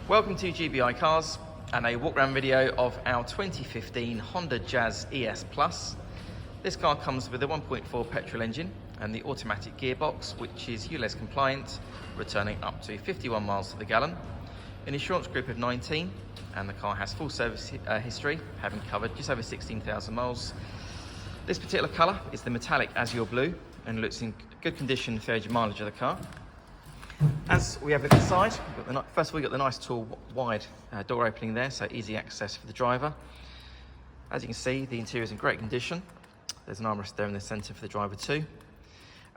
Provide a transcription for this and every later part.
Welcome to GBI Cars and a walk around video of our 2015 Honda Jazz ES Plus. This car comes with a 1.4 petrol engine and the automatic gearbox, which is ULEZ compliant, returning up to 51 miles to the gallon. An insurance group of 19, and the car has full service history, having covered just over 16,000 miles. This particular colour is the metallic Azure Blue and looks in good condition for the age of mileage of the car. As we have looked inside, first of all, you've got the nice tall wide door opening there, so easy access for the driver. As you can see, the interior is in great condition. There's an armrest there in the centre for the driver too.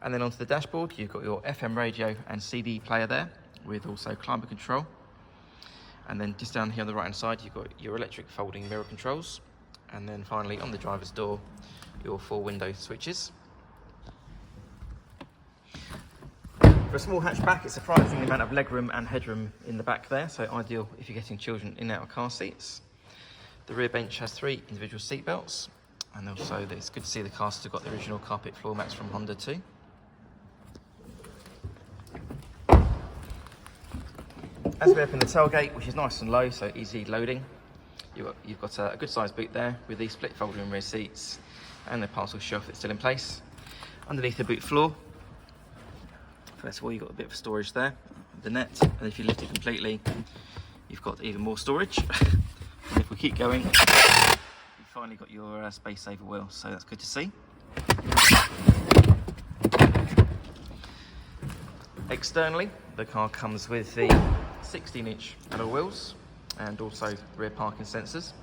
And then onto the dashboard, you've got your FM radio and CD player there, with also climate control. And then just down here on the right hand side, you've got your electric folding mirror controls. And then finally on the driver's door, your 4 window switches. For a small hatchback, it's surprising the amount of legroom and headroom in the back there, so ideal if you're getting children in and out of car seats. The rear bench has 3 individual seat belts, and also it's good to see the car's still got the original carpet floor mats from Honda too. As we open the tailgate, which is nice and low, so easy loading, you've got a good sized boot there with these split folding rear seats and the parcel shelf that's still in place. Underneath the boot floor, first of all, you've got a bit of storage there, the net, and if you lift it completely, you've got even more storage. And if we keep going, you've finally got your space saver wheel, so that's good to see. Externally, the car comes with the 16-inch alloy wheels and also rear parking sensors.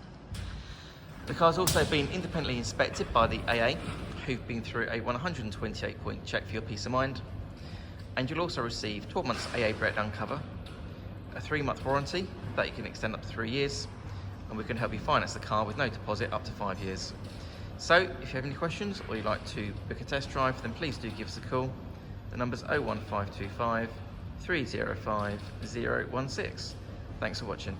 The car's also been independently inspected by the AA, who've been through a 128-point check for your peace of mind. And you'll also receive 12 months AA breakdown cover, a 3-month warranty that you can extend up to 3 years, and we can help you finance the car with no deposit up to 5 years. So if you have any questions or you'd like to book a test drive, then please do give us a call. The number's 01525 305 016. Thanks for watching.